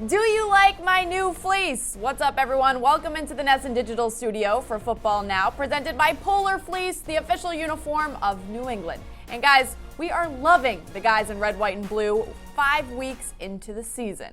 Do you like my new fleece? What's up, everyone? Welcome into the NESN Digital Studio for Football Now, presented by Polar Fleece, the official uniform of New England. And guys, we are loving the guys in red, white, and blue 5 weeks into the season.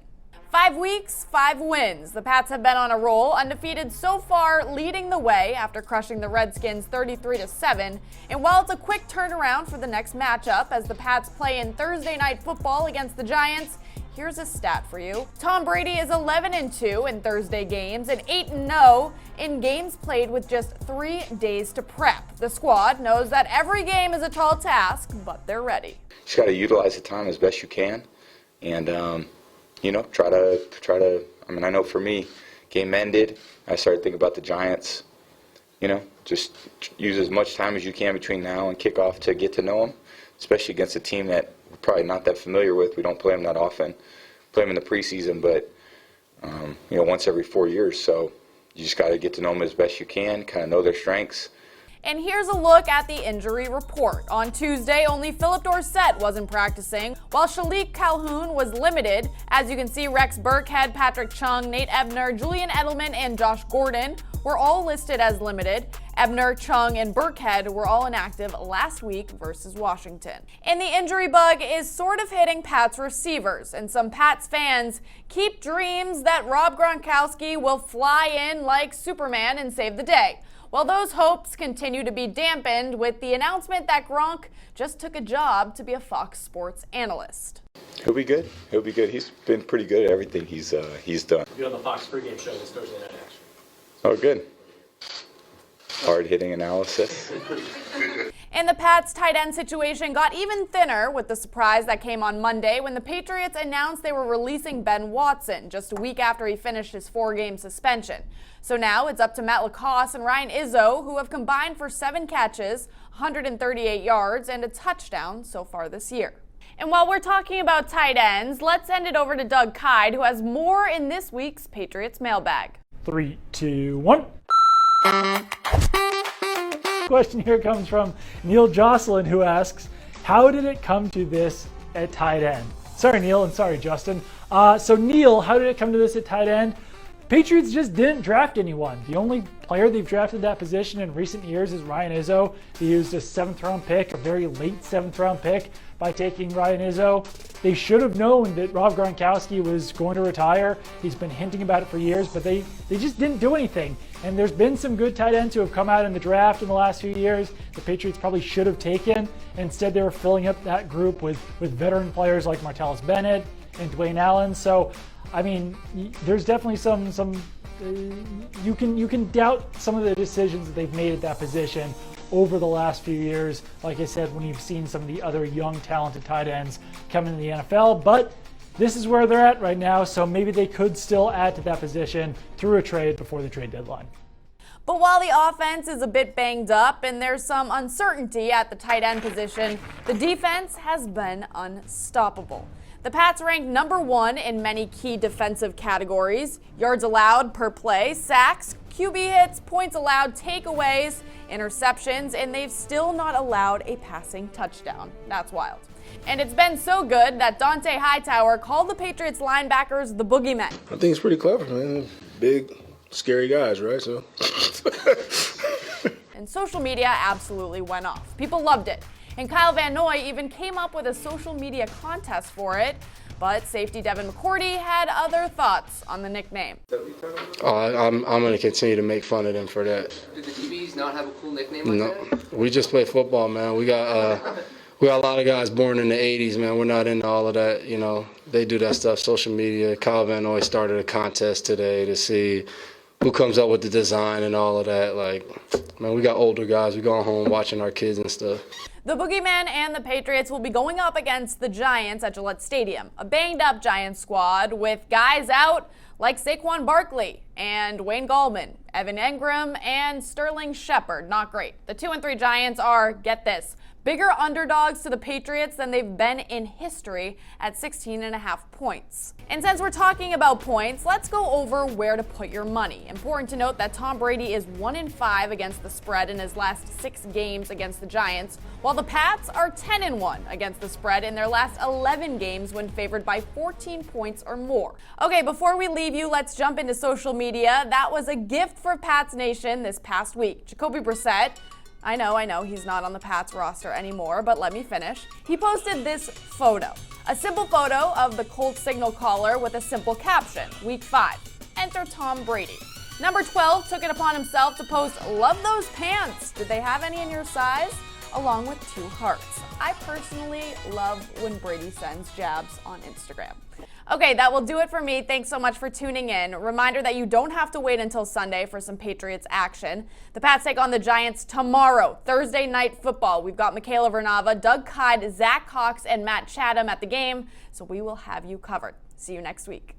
5 weeks, 5 wins. The Pats have been on a roll, undefeated so far, leading the way after crushing the Redskins 33-7. And while it's a quick turnaround for the next matchup as the Pats play in Thursday Night Football against the Giants, here's a stat for you. Tom Brady is 11-2 in Thursday games and 8-0 in games played with just 3 days to prep. The squad knows that every game is a tall task, but they're ready. You just got to utilize the time as best you can, and try to. I mean, I know for me, game ended. I started thinking about the Giants. Just use as much time as you can between now and kickoff to get to know them, especially against a team that we're probably not that familiar with. We don't play them that often. Play them in the preseason, but once every 4 years. So you just got to get to know them as best you can, kind of know their strengths. And here's a look at the injury report. On Tuesday, only Philip Dorsett wasn't practicing, while Shalik Calhoun was limited. As you can see, Rex Burkhead, Patrick Chung, Nate Ebner, Julian Edelman, and Josh Gordon were all listed as limited. Ebner, Chung, and Burkhead were all inactive last week versus Washington. And the injury bug is sort of hitting Pats receivers, and some Pats fans keep dreams that Rob Gronkowski will fly in like Superman and save the day. Well, those hopes continue to be dampened with the announcement that Gronk just took a job to be a Fox Sports analyst. He'll be good. He'll be good. He's been pretty good at everything he's done. He'll be on the Fox pregame show this Thursday night, actually. Oh, good. Hard-hitting analysis. And the Pats' tight end situation got even thinner with the surprise that came on Monday when the Patriots announced they were releasing Ben Watson just a week after he finished his 4-game suspension. So now it's up to Matt LaCosse and Ryan Izzo, who have combined for 7 catches, 138 yards, and a touchdown so far this year. And while we're talking about tight ends, let's send it over to Doug Kyde, who has more in this week's Patriots mailbag. 3, 2, 1. Question here comes from Neil Jocelyn, who asks, how did it come to this at tight end? Sorry, Neil, and sorry, Justin. So Neil, how did it come to this at tight end? Patriots just didn't draft anyone. The only player they've drafted that position in recent years is Ryan Izzo. They used a 7th-round pick, a very late 7th-round pick, by taking Ryan Izzo. They should have known that Rob Gronkowski was going to retire. He's been hinting about it for years, but they just didn't do anything. And there's been some good tight ends who have come out in the draft in the last few years the Patriots probably should have taken. Instead, they were filling up that group with veteran players like Martellus Bennett and Dwayne Allen. So, I mean, there's definitely you can doubt some of the decisions that they've made at that position over the last few years. Like I said, when you've seen some of the other young, talented tight ends come into the NFL, but this is where they're at right now, so maybe they could still add to that position through a trade before the trade deadline. But while the offense is a bit banged up and there's some uncertainty at the tight end position, the defense has been unstoppable. The Pats ranked number 1 in many key defensive categories: yards allowed per play, sacks, QB hits, points allowed, takeaways, interceptions, and they've still not allowed a passing touchdown. That's wild. And it's been so good that Dante Hightower called the Patriots linebackers the Boogeymen. I think it's pretty clever, man. Big, scary guys, right? So. And social media absolutely went off. People loved it. And Kyle Van Noy even came up with a social media contest for it. But safety Devin McCourty had other thoughts on the nickname. I'm going to continue to make fun of them for that. Did the DBs not have a cool nickname like that? We just play football, man. We got a lot of guys born in the 80s, man. We're not into all of that, They do that stuff, social media. Kyle Van Noy started a contest today to see who comes up with the design and all of that. Like, man, we got older guys. We going home watching our kids and stuff. The Boogeymen and the Patriots will be going up against the Giants at Gillette Stadium, a banged-up Giants squad with guys out like Saquon Barkley and Wayne Gallman, Evan Engram, and Sterling Shepard. Not great. The 2-3 Giants are, get this, Bigger underdogs to the Patriots than they've been in history at 16.5 points. And since we're talking about points, let's go over where to put your money. Important to note that Tom Brady is 1-5 against the spread in his last 6 games against the Giants, while the Pats are 10-1 against the spread in their last 11 games when favored by 14 points or more. Okay, before we leave you, let's jump into social media. That was a gift for Pats Nation this past week. Jacoby Brissett, I know, he's not on the Pats roster anymore, but let me finish. He posted this photo. A simple photo of the Colts signal caller with a simple caption, Week 5, enter Tom Brady. Number 12 took it upon himself to post, love those pants. Did they have any in your size? Along with 2 hearts. I personally love when Brady sends jabs on Instagram. Okay, that will do it for me. Thanks so much for tuning in. Reminder that you don't have to wait until Sunday for some Patriots action. The Pats take on the Giants tomorrow, Thursday Night Football. We've got Michaela Vernava, Doug Codd, Zach Cox, and Matt Chatham at the game, so we will have you covered. See you next week.